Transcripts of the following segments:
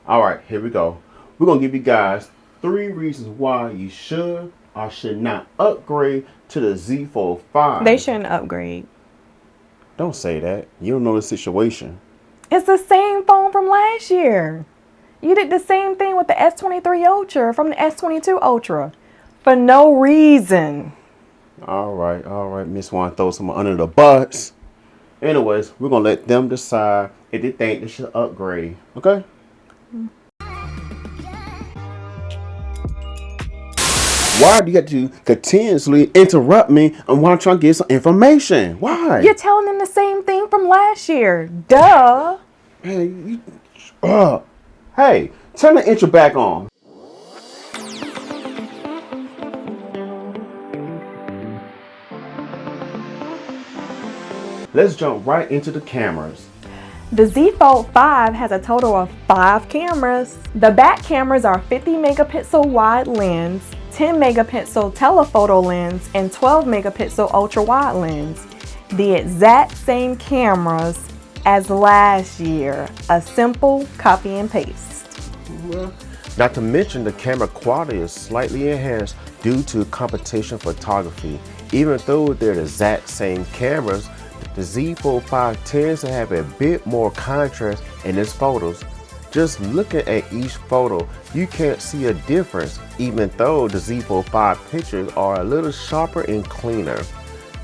All right, here we go. We're going to give you guys 3 reasons why you should or should not upgrade to the Z Fold 5. They shouldn't upgrade. Don't say that. You don't know the situation. It's the same phone from last year. You did the same thing with the S23 Ultra from the S22 Ultra for no reason. All right. Miss want to throw someone under the bus. Anyways, we're going to let them decide if they think they should upgrade. Okay? Why do you have to continuously interrupt me and want to try to get some information? Why? You're telling them the same thing from last year. Duh. Hey, hey, turn the intro back on. Let's jump right into the cameras. The Z Fold 5 has a total of 5 cameras. The back cameras are 50 megapixel wide lens, 10 megapixel telephoto lens, and 12 megapixel ultra wide lens. The exact same cameras as last year. A simple copy and paste. Well, not to mention the camera quality is slightly enhanced due to competition photography. Even though they're the exact same cameras, the Z Fold 5 tends to have a bit more contrast in its photos. Just looking at each photo, you can't see a difference, even though the Z Fold 5 pictures are a little sharper and cleaner.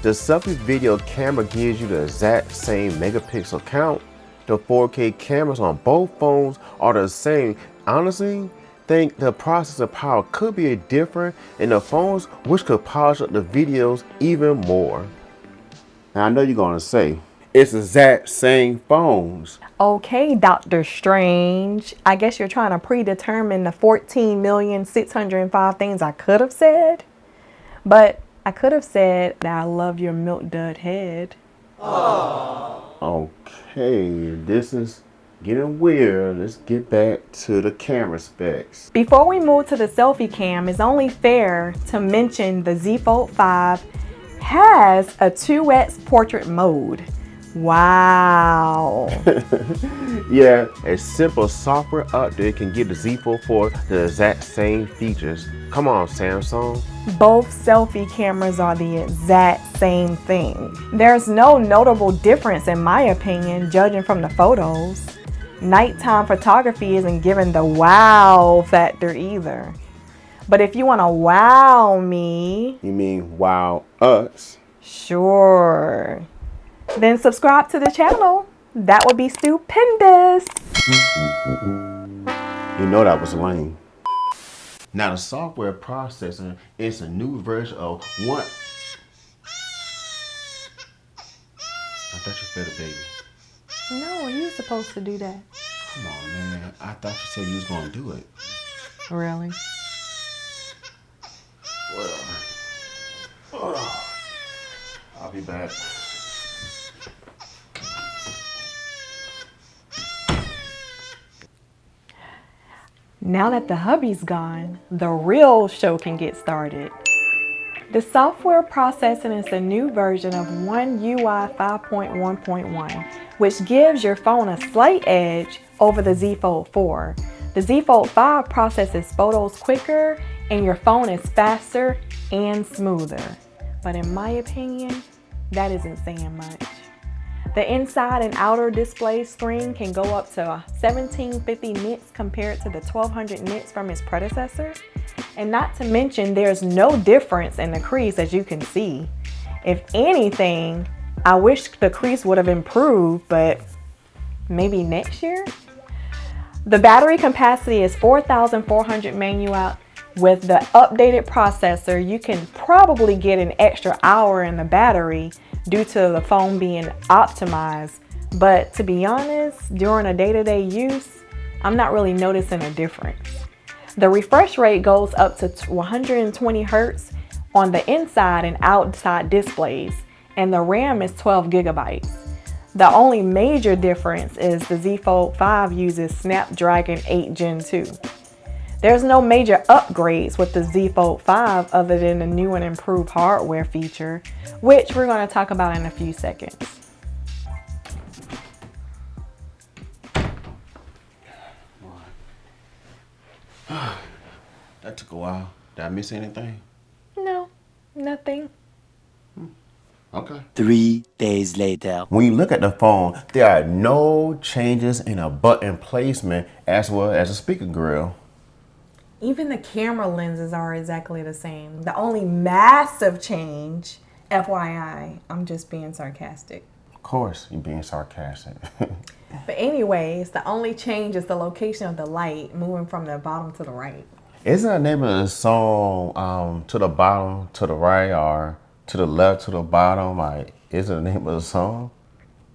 The selfie video camera gives you the exact same megapixel count. The 4K cameras on both phones are the same. Honestly, think the processor power could be different in the phones, which could polish up the videos even more. Now, I know you're going to say, it's the exact same phones. Okay, Dr. Strange. I guess you're trying to predetermine the 14,605 things I could have said. But I could have said that I love your milk dud head. Okay, this is getting weird. Let's get back to the camera specs. Before we move to the selfie cam, it's only fair to mention the Z Fold 5 has a 2x portrait mode. Wow. Yeah, a simple software update can give the Z Fold 4 the exact same features. Come on, Samsung. Both selfie cameras are the exact same thing. There's no notable difference in my opinion, judging from the photos. Nighttime photography isn't given the wow factor either. But if you want to wow me... You mean wow us? Sure. Then subscribe to the channel. That would be stupendous. You know that was lame. Now the software processor is a new version of one. I thought you fed a baby. No, you're supposed to do that. Come on, man. I thought you said you was gonna do it. Really? Well, I'll be back. Now that the hubby's gone, the real show can get started. The software processing is the new version of One UI 5.1.1, which gives your phone a slight edge over the Z Fold 4. The Z Fold 5 processes photos quicker and your phone is faster and smoother. But in my opinion, that isn't saying much. The inside and outer display screen can go up to 1750 nits compared to the 1200 nits from its predecessor. And not to mention, there's no difference in the crease, as you can see. If anything, I wish the crease would have improved, but maybe next year? The battery capacity is 4,400 mAh. With the updated processor, you can probably get an extra hour in the battery due to the phone being optimized. But to be honest, during a day-to-day use, I'm not really noticing a difference. The refresh rate goes up to 120 Hz on the inside and outside displays, and the RAM is 12 gigabytes. The only major difference is the Z Fold 5 uses Snapdragon 8 Gen 2. There's no major upgrades with the Z Fold 5 other than the new and improved hardware feature, which we're going to talk about in a few seconds. That took a while. Did I miss anything? No, nothing. Okay. 3 days later. When you look at the phone, there are no changes in a button placement as well as a speaker grill. Even the camera lenses are exactly the same. The only massive change, FYI, I'm just being sarcastic. Of course, you're being sarcastic. But anyways, the only change is the location of the light moving from the bottom to the right. Isn't the name of the song to the bottom, to the right, or to the left, to the bottom? Like, is it the name of the song?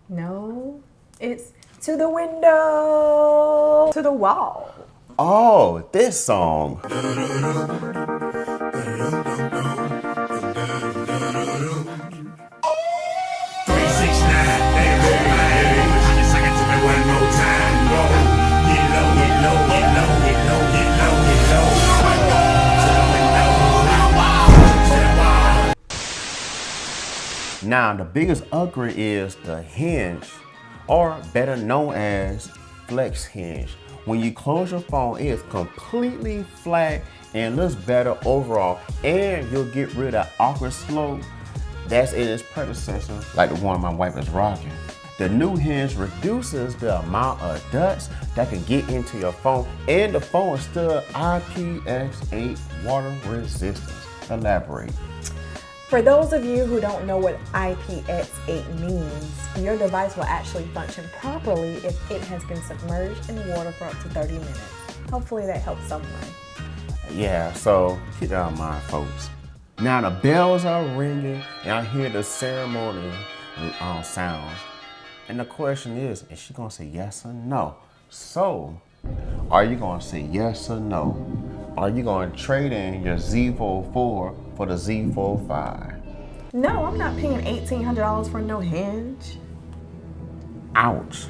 No, it's to the window, to the wall. Oh, this song. Now, the biggest upgrade is the hinge, or better known as flex hinge. When you close your phone, it is completely flat and looks better overall, and you'll get rid of awkward slope that's in its predecessor, like the one my wife is rocking. The new hinge reduces the amount of dust that can get into your phone, and the phone is still IPX8 water resistance. Elaborate. For those of you who don't know what IPX8 means, your device will actually function properly if it has been submerged in water for up to 30 minutes. Hopefully that helps someone. Yeah, so keep that in mind, folks. Now the bells are ringing, and I hear the ceremony sounds. And the question is she gonna say yes or no? So, are you gonna say yes or no? Are you gonna trade in your Z Fold 4 for the Z Fold 5? No, I'm not paying $1,800 for no hinge. Ouch.